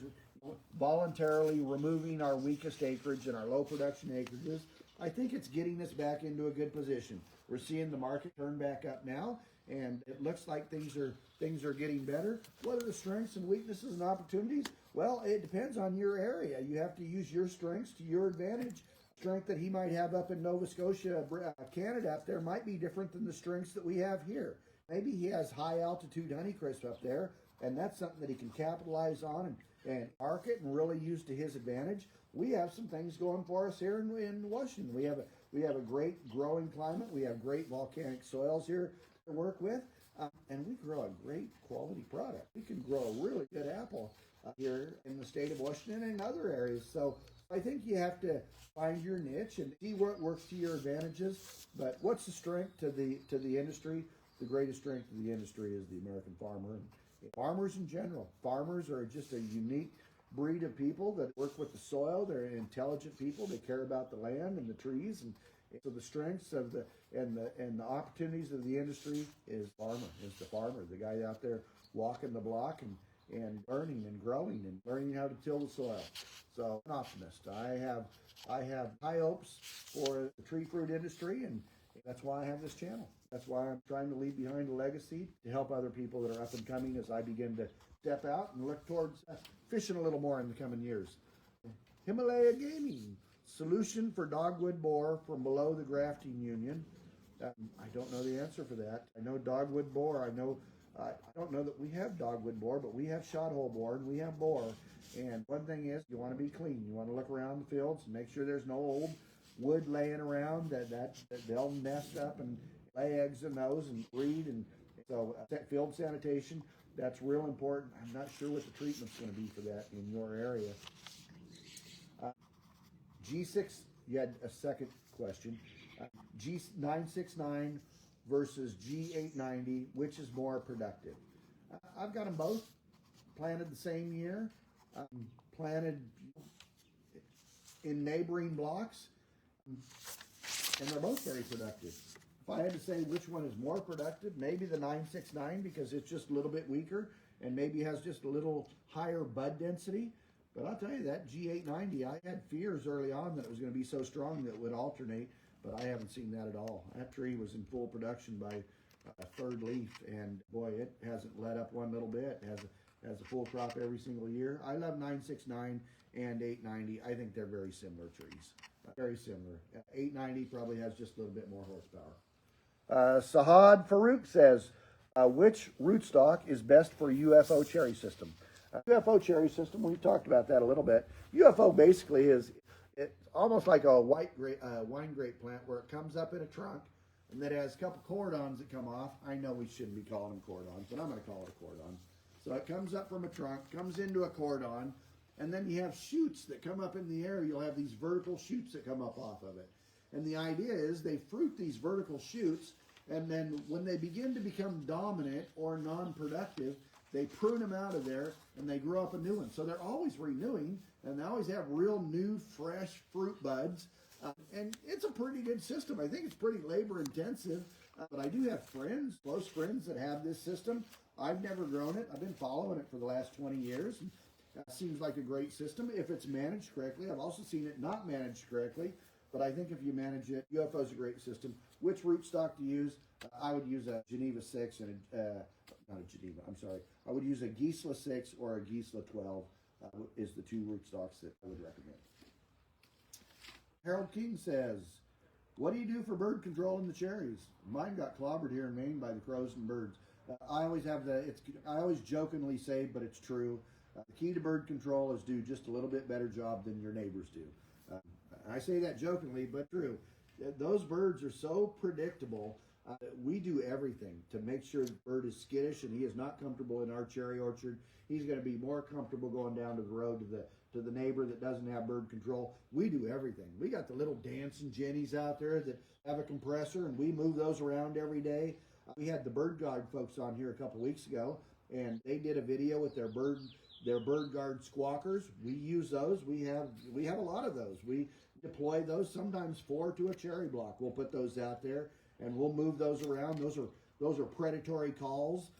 voluntarily removing our weakest acreage and our low production acreages. I think it's getting us back into a good position. We're seeing the market turn back up now, and it looks like things are getting better. What are the strengths and weaknesses and opportunities? Well, it depends on your area. You have to use your strengths to your advantage. Strength that he might have up in Nova Scotia, Canada up there might be different than the strengths that we have here. Maybe he has high altitude honeycrisp up there, and that's something that he can capitalize on and market and really use to his advantage. We have some things going for us here in Washington. We have a great growing climate. We have great volcanic soils here to work with, and we grow a great quality product. We can grow a really good apple here in the state of Washington and in other areas. So I think you have to find your niche and see what works to your advantages. But what's the strength to the industry? The greatest strength of the industry is the American farmer. And farmers in general. Farmers are just a unique breed of people that work with the soil. They're intelligent people. They care about the land and the trees. And so the strengths of the opportunities of the industry is the farmer, the guy out there walking the block and learning and growing and learning how to till the soil. So I'm an optimist. I have high hopes for the tree fruit industry, and that's why I have this channel. That's why I'm trying to leave behind a legacy to help other people that are up and coming as I begin to step out and look towards fishing a little more in the coming years. Himalaya Gaming, solution for dogwood borer from below the grafting union. I don't know the answer for that. I know dogwood borer. I don't know that we have dogwood borer, but we have shot hole borer and we have borer. And one thing is, you want to be clean. You want to look around the fields and make sure there's no old wood laying around that they'll nest up and lay eggs in those and breed. And so field sanitation, that's real important. I'm not sure what the treatment's going to be for that in your area. G6, you had a second question. G969 versus G890, which is more productive? I've got them both planted the same year, planted in neighboring blocks, and they're both very productive. If I had to say which one is more productive, maybe the 969 because it's just a little bit weaker and maybe has just a little higher bud density. But I'll tell you that G890, I had fears early on that it was going to be so strong that it would alternate, but I haven't seen that at all. That tree was in full production by a third leaf, and boy, it hasn't let up one little bit. It has a full crop every single year. I love 969 and 890. I think they're very similar trees. Very similar. 890 probably has just a little bit more horsepower. Sahad Farouk says, which rootstock is best for UFO cherry system? UFO cherry system, we've talked about that a little bit. UFO basically it's almost like a wine grape plant where it comes up in a trunk and then it has a couple cordons that come off. I know we shouldn't be calling them cordons, but I'm going to call it a cordon. So it comes up from a trunk, comes into a cordon, and then you have shoots that come up in the air. You'll have these vertical shoots that come up off of it. And the idea is they fruit these vertical shoots, and then when they begin to become dominant or non-productive, they prune them out of there and they grow up a new one. So they're always renewing and they always have real new, fresh fruit buds. And it's a pretty good system. I think it's pretty labor intensive, but I do have friends, close friends that have this system. I've never grown it. I've been following it for the last 20 years. And that seems like a great system if it's managed correctly. I've also seen it not managed correctly, but I think if you manage it, UFO is a great system. Which rootstock to use? I would use a Geneva 6 and not a Geneva, I'm sorry. I would use a Gisela 6 or a Gisela 12 is the two rootstocks that I would recommend. Harold King says, what do you do for bird control in the cherries? Mine got clobbered here in Maine by the crows and birds. I always jokingly say, but it's true. The key to bird control is do just a little bit better job than your neighbors do. I say that jokingly, but true. Those birds are so predictable. We do everything to make sure the bird is skittish and he is not comfortable in our cherry orchard. He's going to be more comfortable going down to the road to the neighbor that doesn't have bird control. We do everything. We got the little dancing jennies out there that have a compressor, and we move those around every day. We had the bird guard folks on here a couple weeks ago, and they did a video with their bird guard squawkers. We use those. We have a lot of those. We deploy those, sometimes 4 to a cherry block. We'll put those out there and we'll move those around. Those are predatory calls.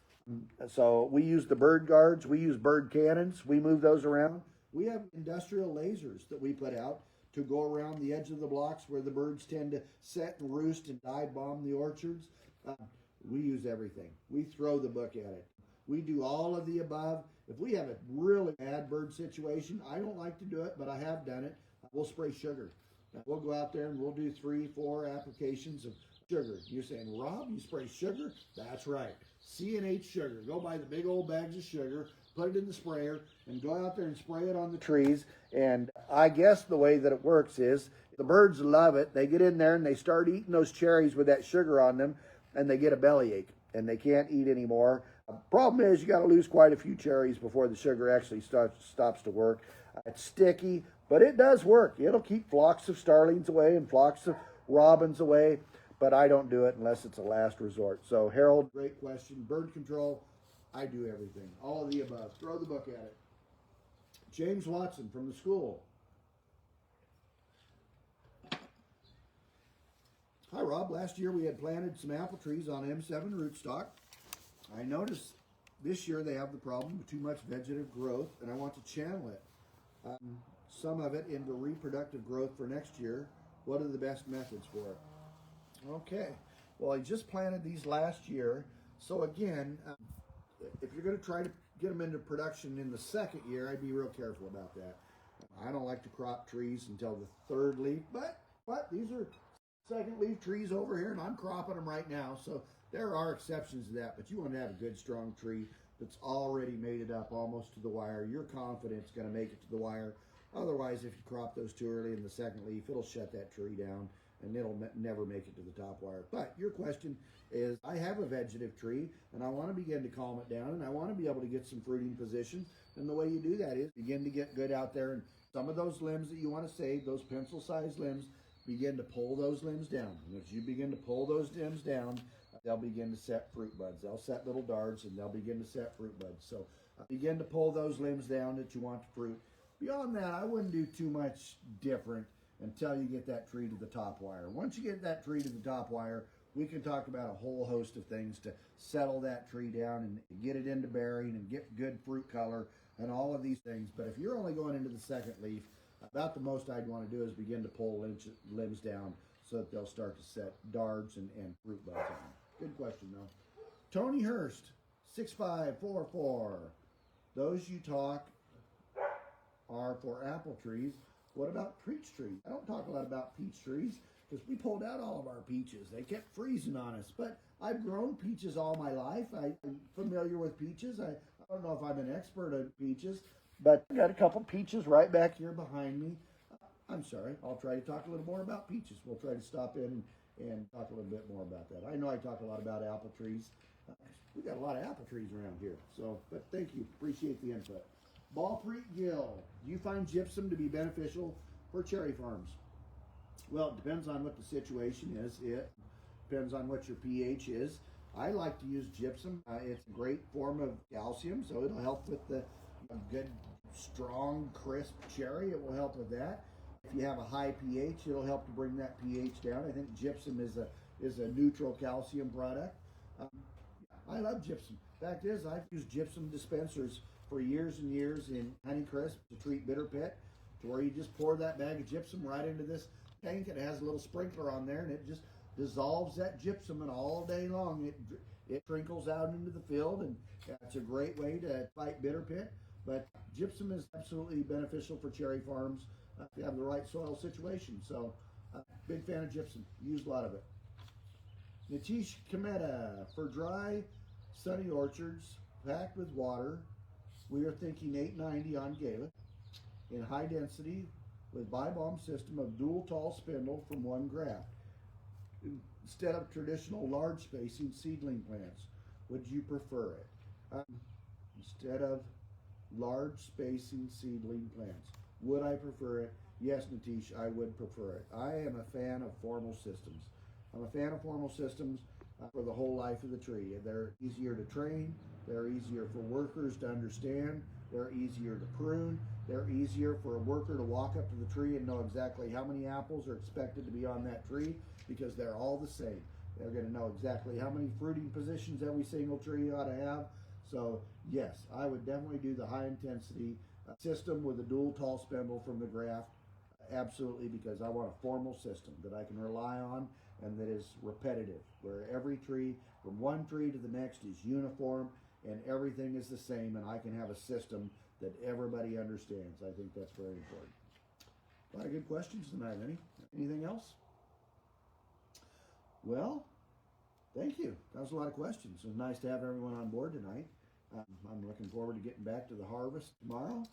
So we use the bird guards. We use bird cannons. We move those around. We have industrial lasers that we put out to go around the edge of the blocks where the birds tend to set and roost and dive bomb the orchards. We use everything. We throw the book at it. We do all of the above. If we have a really bad bird situation, I don't like to do it, but I have done it. We'll spray sugar. We'll go out there and we'll do 3, 4 applications of sugar. You're saying, Rob, you spray sugar? That's right. C&H sugar. Go buy the big old bags of sugar, put it in the sprayer, and go out there and spray it on the trees. And I guess the way that it works is the birds love it. They get in there and they start eating those cherries with that sugar on them, and they get a bellyache and they can't eat anymore. Problem is, you got to lose quite a few cherries before the sugar actually stops to work. It's sticky, but it does work. It'll keep flocks of starlings away and flocks of robins away, but I don't do it unless it's a last resort. So, Harold, great question. Bird control, I do everything. All of the above. Throw the book at it. James Watson from the school. Hi, Rob. Last year we had planted some apple trees on M7 rootstock. I noticed this year they have the problem of too much vegetative growth, and I want to channel it, some of it into reproductive growth for next year. What are the best methods for it? Okay. Well, I just planted these last year. So again, if you're going to try to get them into production in the second year, I'd be real careful about that. I don't like to crop trees until the 3rd leaf, but these are second leaf trees over here, and I'm cropping them right now. So there are exceptions to that, but you want to have a good, strong tree that's already made it up almost to the wire. You're confident it's going to make it to the wire. Otherwise, if you crop those too early in the second leaf, it'll shut that tree down, and it'll never make it to the top wire. But your question is, I have a vegetative tree, and I want to begin to calm it down, and I want to be able to get some fruiting position. And the way you do that is begin to get good out there, and some of those limbs that you want to save, those pencil-sized limbs, begin to pull those limbs down. And as you begin to pull those limbs down, they'll begin to set fruit buds. They'll set little darts, and they'll begin to set fruit buds. So begin to pull those limbs down that you want to fruit. Beyond that, I wouldn't do too much different until you get that tree to the top wire. Once you get that tree to the top wire, we can talk about a whole host of things to settle that tree down and get it into bearing and get good fruit color and all of these things. But if you're only going into the second leaf, about the most I'd want to do is begin to pull limbs down so that they'll start to set darts and fruit buds on. Good question, though. Tony Hurst, 6544. Those you talk are for apple trees. What about peach trees? I don't talk a lot about peach trees because we pulled out all of our peaches. They kept freezing on us. But I've grown peaches all my life. I'm familiar with peaches. I don't know if I'm an expert at peaches, but I got a couple peaches right back here behind me. I'm sorry. I'll try to talk a little more about peaches. We'll try to stop in and talk a little bit more about that. I know I talk a lot about apple trees. We got a lot of apple trees around here. So, but thank you. Appreciate the input. Ballpreet Gill, do you find gypsum to be beneficial for cherry farms? Well, it depends on what the situation is. It depends on what your pH is. I like to use gypsum. It's a great form of calcium, so it'll help with the good, strong, crisp cherry. It will help with that. If you have a high pH, it'll help to bring that pH down. I think gypsum is a neutral calcium product. I love gypsum. Fact is, I've used gypsum dispensers for years and years in Honeycrisp to treat bitter pit, to where you just pour that bag of gypsum right into this tank. It has a little sprinkler on there, and it just dissolves that gypsum, and all day long it trickles out into the field, and it's a great way to fight bitter pit. But gypsum is absolutely beneficial for cherry farms if you have the right soil situation. So, big fan of gypsum. Use a lot of it. Nitish Kameta, for dry, sunny orchards packed with water, we are thinking 890 on Gala in high density with bi-balm system of dual tall spindle from one graft. instead of traditional large spacing seedling plants? Would you prefer it? Instead of large spacing seedling plants, would I prefer it? Yes, Natish, I would prefer it. I am a fan of formal systems. I'm a fan of formal systems for the whole life of the tree. They're easier to train. They're easier for workers to understand. They're easier to prune. They're easier for a worker to walk up to the tree and know exactly how many apples are expected to be on that tree because they're all the same. They're going to know exactly how many fruiting positions every single tree ought to have. So yes, I would definitely do the high intensity system with a dual tall spindle from the graft. Absolutely, because I want a formal system that I can rely on and that is repetitive, where every tree, from one tree to the next, is uniform and everything is the same, and I can have a system that everybody understands. I think that's very important. A lot of good questions tonight, Lenny. Anything else? Well, thank you. That was a lot of questions. It was nice to have everyone on board tonight. I'm looking forward to getting back to the harvest tomorrow.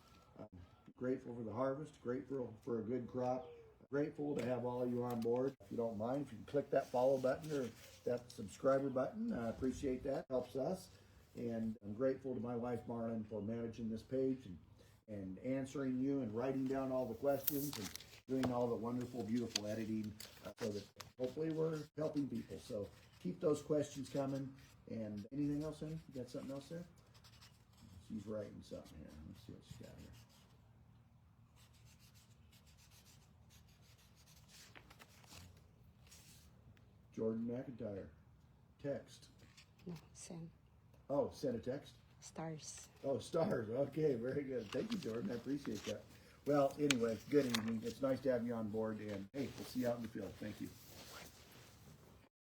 Grateful for the harvest, grateful for a good crop, grateful to have all of you on board. If you don't mind, if you can click that follow button or that subscriber button, I appreciate that. Helps us. And I'm grateful to my wife, Marlon, for managing this page and answering you and writing down all the questions and doing all the wonderful, beautiful editing so that hopefully we're helping people. So keep those questions coming. And anything else, Annie? You got something else there? She's writing something here. Let's see what she's got here. Jordan McIntyre. Text. No, send. Oh, send a text? Stars. Oh, stars. Okay, very good. Thank you, Jordan. I appreciate that. Well, anyway, good evening. It's nice to have you on board. And, hey, we'll see you out in the field. Thank you.